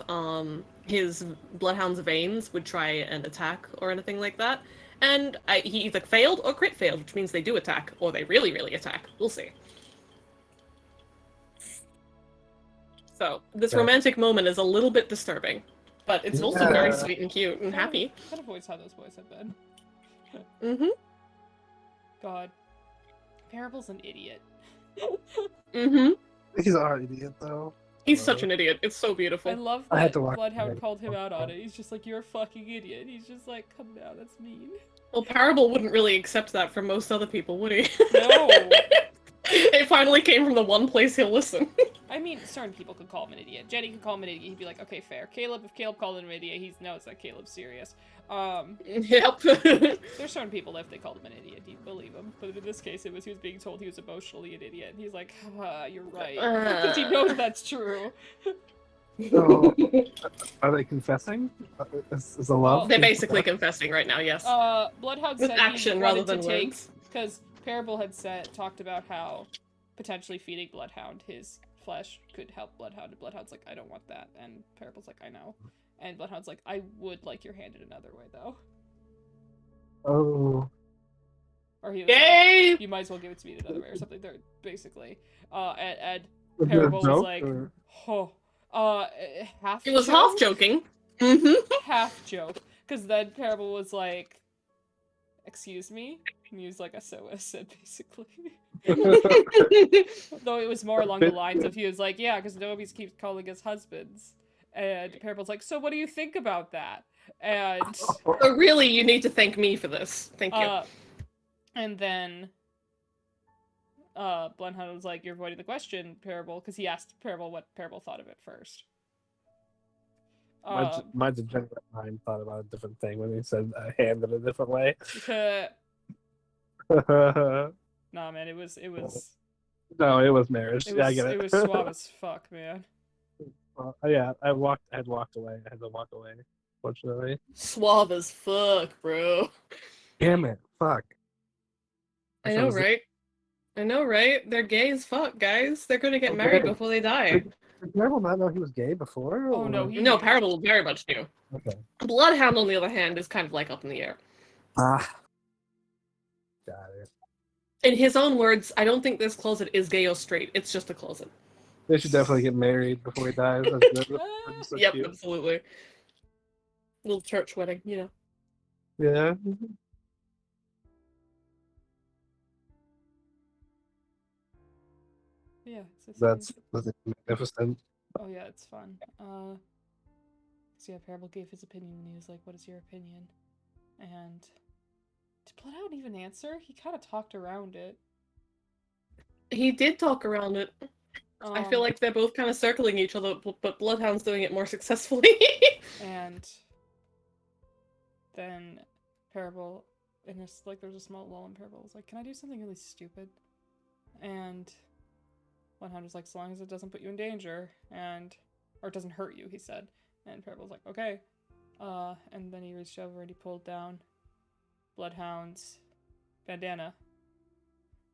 his Bloodhound's veins would try and attack or anything like that. And he either failed or crit failed, which means they do attack, or they really, really attack. We'll see. So, this romantic moment is a little bit disturbing, but it's also very sweet and cute and happy. Kind of always how those boys have been. Mm-hmm. God. Parable's an idiot. Mm-hmm. He's an idiot, though. He's such an idiot. It's so I beautiful. love I had that to watch Bloodhound it. called him out on it. He's just like, you're a fucking idiot. He's just like, come down, that's mean. Well, Parable wouldn't really accept that from most other people, would he? No! It finally came from the one place he'll listen. I mean, certain people could call him an idiot. Jenny could call him an idiot. He'd be like, okay, fair. Caleb, if Caleb called him an idiot, he knows that Caleb's serious. Yep. There's certain people that if they called him an idiot, he'd believe him. But in this case, it was he was being told he was emotionally an idiot. And he's like, you're right. Because he knows that's true. So, are they confessing? Is the love? They're basically confessing right now, yes. Bloodhound With said action he rather wanted than to take... words. Because Parable had talked about how potentially feeding Bloodhound his flesh could help Bloodhound. And Bloodhound's like, I don't want that. And Parable's like, I know. And Bloodhound's like, I would like your hand in another way, though. Oh. Or he was Yay! like, you might as well give it to me in another way, or something. There, basically. And Was it a Parable was joke, like, or- half. It was joke? half joking. Mm-hmm. Half joke. Because then Parable was like, excuse me? And he was like, SOS, basically. Though it was more along the lines of he was like, yeah, because Nobi's keeps calling us husbands. And Parable's like, so what do you think about that? And So really, you need to thank me for this. Thank you. and then Bloodhound was like, you're avoiding the question, Parable, because he asked Parable what Parable thought of it first. My degenerate mind thought about a different thing when he said hand in a different way. Nah, man, it was No, it was marriage. Yeah, I get it. It was suave as fuck, man. Yeah, I had walked away. I had to walk away, fortunately. Suave as fuck, bro. Damn it. Fuck. I know, right? I know, right? They're gay as fuck, guys. They're gonna get married before they die. Did Marvel not know he was gay before? Oh, no, he- No, Parable very much do. Okay. Bloodhound, on the other hand, is kind of like up in the air. Ah. Got it. In his own words, I don't think this closet is gay or straight. It's just a closet. They should definitely get married before he dies. That's so Yep, cute. absolutely. Little church wedding, you know. Yeah. Yeah, so That's magnificent. oh yeah, it's fun. So yeah, Parable gave his opinion and he was like, "What is your opinion?" And did Bloodhound even answer? He kind of talked around it. He did talk around it. I feel like they're both kind of circling each other, but Bloodhound's doing it more successfully. And then Parable, and it's like there's a small lull in Parable. Was like, "Can I do something really stupid?" And Bloodhound was like, "So long as it doesn't put you in danger, and or it doesn't hurt you," he said. And Parable's like, "Okay." And then he reached over and he pulled down Bloodhound's bandana,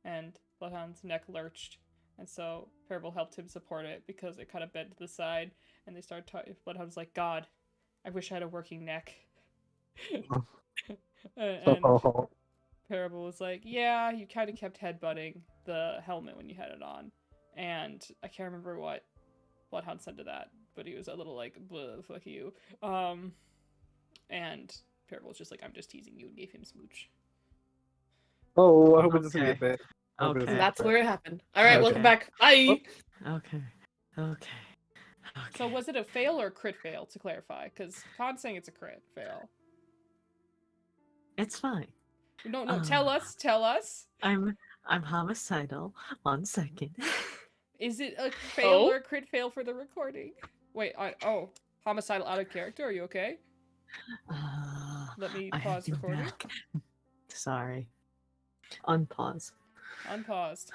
and Bloodhound's neck lurched, and so Parable helped him support it because it kind of bent to the side, and they started talking. Bloodhound was like, "God, I wish I had a working neck." And Oh, Parable was like, "Yeah, you kind of kept headbutting the helmet when you had it on," and I can't remember what Bloodhound said to that, but he was a little like, "Fuck you," and Parable was just like, "I'm just teasing you," and gave him smooch. oh, I hope it doesn't Okay. get bad. I hope it doesn't Okay. get That's bad. where it happened. All right, welcome Okay. back. Bye. Okay. Okay. So was it a fail or a crit fail, to clarify? Because Khan's saying it's a crit fail. It's fine. No, tell us. I'm homicidal. 1 second. Is it a fail or a crit fail for the recording? Wait, homicidal out of character, are you okay? Let me I have pause you recording. back. Sorry. Unpause. Unpaused.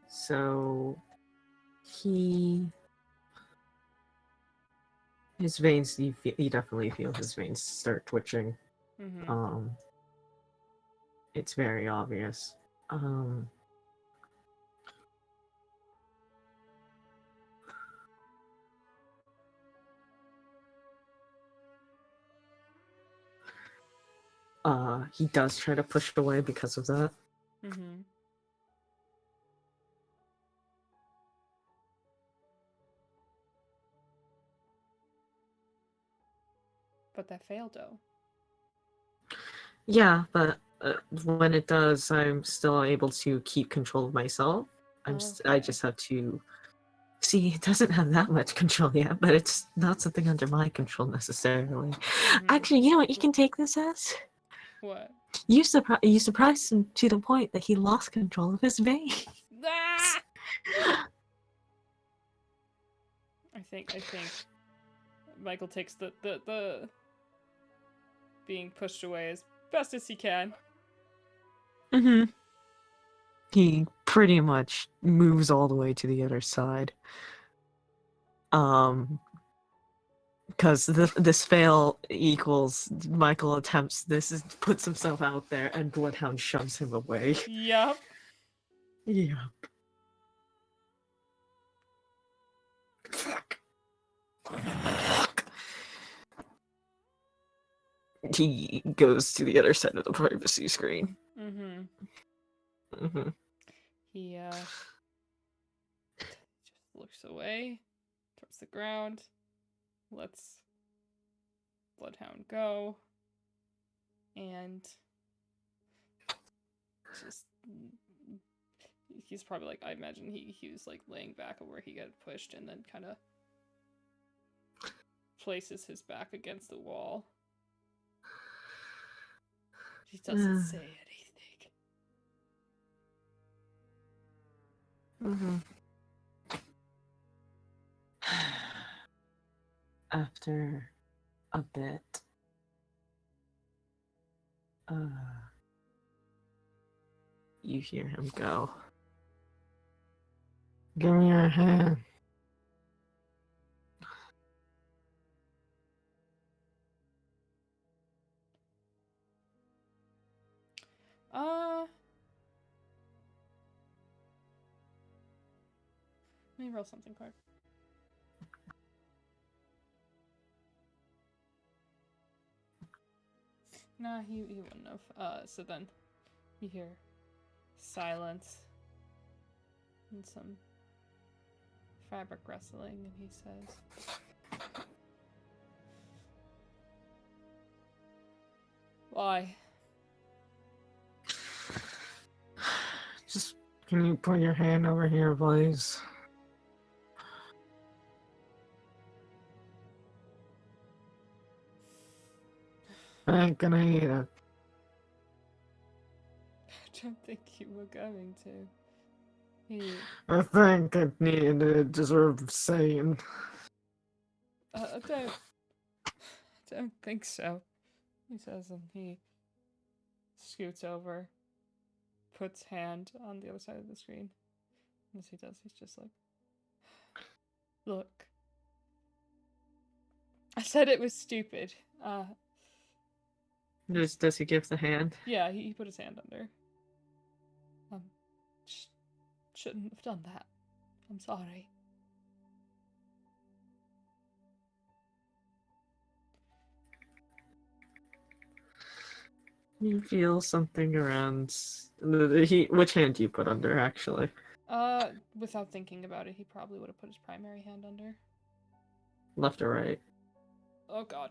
So his veins, he definitely feels his veins start twitching. Mm-hmm. It's very obvious. He does try to push it away because of that. Mm-hmm. But that failed, though. Yeah, but when it does, I'm still able to keep control of myself. I Okay. just have to see. It doesn't have that much control yet, but it's not something under my control necessarily. Mhm. Actually, you know what you can take this as? What? You surprised him to the point that he lost control of his vein. Ah! I think Michael takes the being pushed away as best as he can. Mm-hmm. He pretty much moves all the way to the other side. Because this fail equals Michael attempts this, puts himself out there, and Bloodhound shoves him away. Yup. Yeah. Fuck. He goes to the other side of the privacy screen. Mm-hmm. Mm-hmm. He just looks away towards the ground, lets Bloodhound go, and just he's probably like, I imagine he was like laying back where he got pushed and then kind of places his back against the wall. He doesn't say anything. Mm-hmm. After a bit, you hear him go. Give me your hand. Let me roll something quick. Nah, he wouldn't have. So then you hear silence and some fabric rustling, and he says, "Why?" Just, can you put your hand over here, please? I ain't gonna eat it. I don't think you were going to. He, I think it needed it deserved saying. I don't think so. He says, and he scoots over, puts hand on the other side of the screen. And as he does, he's just like, "Look, I said it was stupid. Does he give the hand? Yeah, he put his hand under. Shouldn't have done that. I'm sorry." You feel something around. Which hand do you put under, actually? Without thinking about it, he probably would have put his primary hand under. Left or right? Oh god.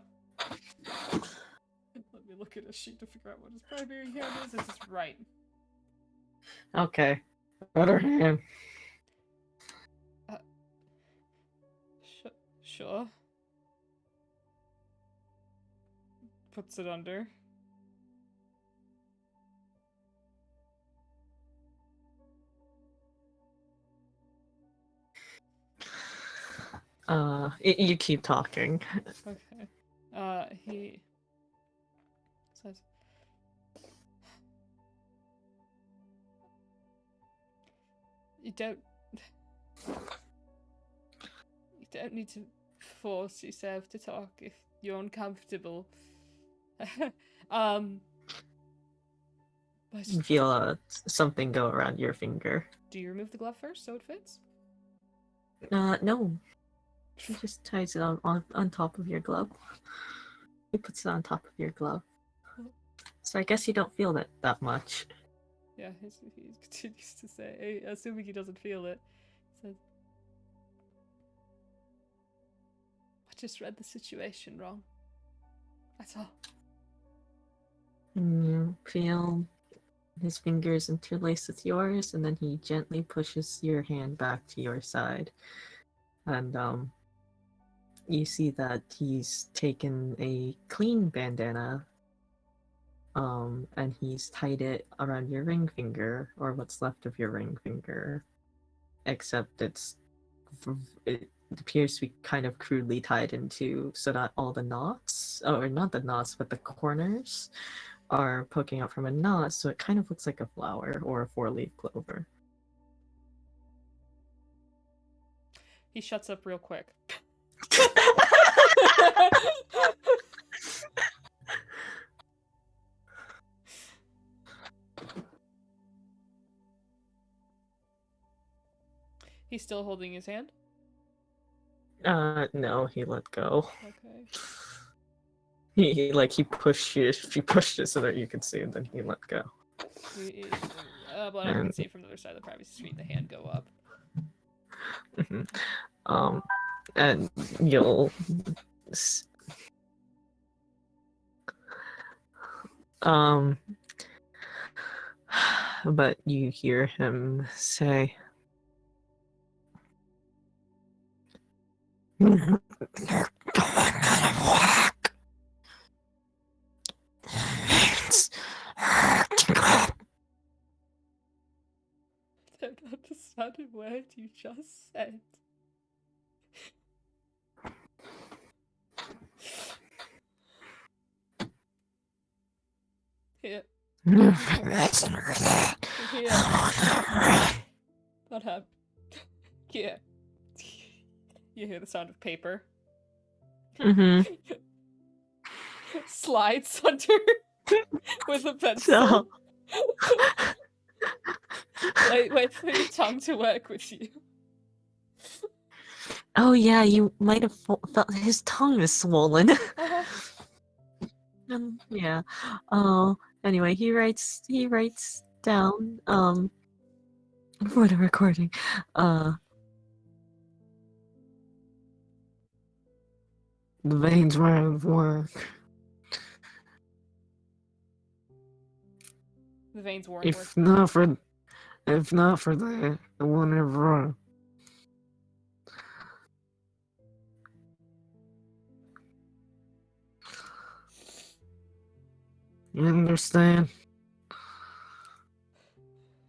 Let me look at his sheet to figure out what his primary hand is. It's his right. Okay. Other hand. Sure. Puts it under. You keep talking. Okay. He says, You don't need to force yourself to talk if you're uncomfortable. But You feel something go around your finger. do you remove the glove first so it fits? No. He just ties it on top of your glove. He puts it on top of your glove. So I guess you don't feel that much. Yeah, he continues to say, assuming he doesn't feel it, he says, I just read the situation wrong. That's all. And you feel his fingers interlace with yours, and then he gently pushes your hand back to your side. And you see that he's taken a clean bandana, and he's tied it around your ring finger, or what's left of your ring finger, except it appears to be kind of crudely tied into, so that all the knots, or not the knots, but the corners are poking out from a knot, so it kind of looks like a flower or a four-leaf clover. He shuts up real quick. He's still holding his hand? No, he let go. Okay. He pushed it so that you could see, and then he let go. But I can see from the other side of the privacy screen the hand go up. And you'll but you hear him say, I don't understand a word you just said. Here. Here. Not happened. Here. You hear the sound of paper. Slides under with a pencil. Wait for your tongue to work with you. Oh yeah, you might have felt his tongue is swollen. Yeah. Anyway, he writes down for the recording. The veins were out of work. The veins weren't working. If not for that, I wouldn't have run. You understand?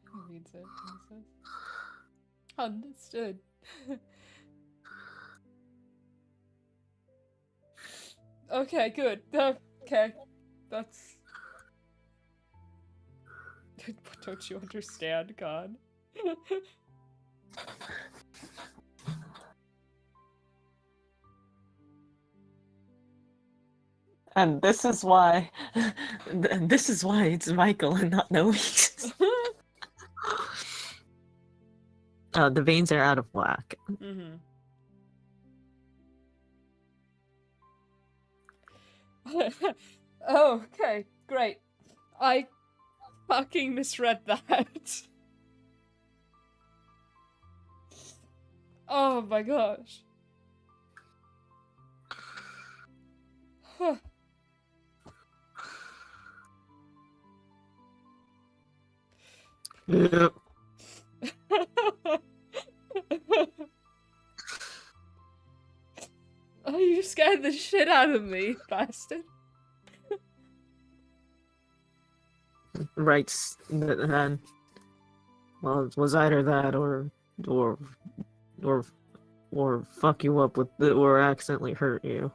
He reads it and he says, "Understood." Okay, good. Okay, that's. Don't you understand, God? And this is why it's Michael and not Noe. The veins are out of whack. Mm-hmm. Oh, okay, great. I fucking misread that. Oh my gosh. Huh. Yep. Oh, you scared the shit out of me, bastard. Writes then. Well, it was either that or or fuck you up with the, or accidentally hurt you.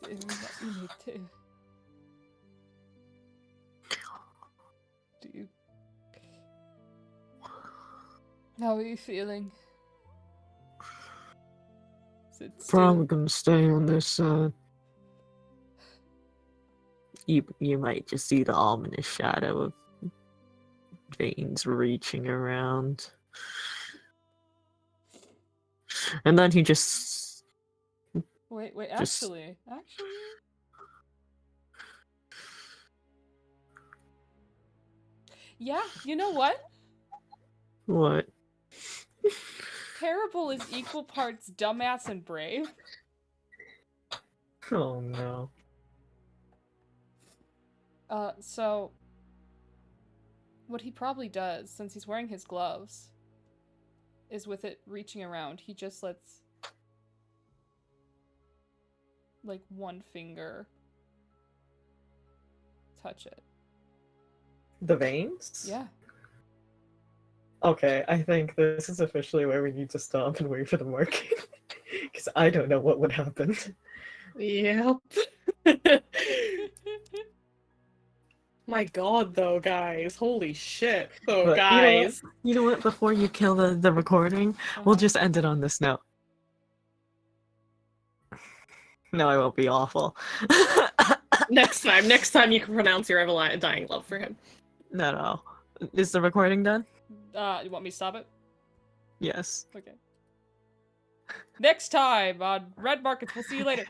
You need to. Do you? How are you feeling? Is it still... Probably gonna stay on this side. You might just see the ominous shadow of veins reaching around. And then he just Wait, Just- actually. Yeah, you know what? what? Terrible is equal parts dumbass and brave. Oh no. So what he probably does, since he's wearing his gloves, is with it reaching around, he just lets like one finger touch it. The veins? Yeah. Okay, I think this is officially where we need to stop and wait for the marking. Because I don't know what would happen. Yep. My god, though, guys. Holy shit. Though, But guys. you know what? Before you kill the recording, we'll Uh-huh. just end it on this note. No, I won't be awful. Next time you can pronounce your dying love for him. No. Is the recording done? You want me to stop it? Yes. Okay. Next time on Red Markets, we'll see you later.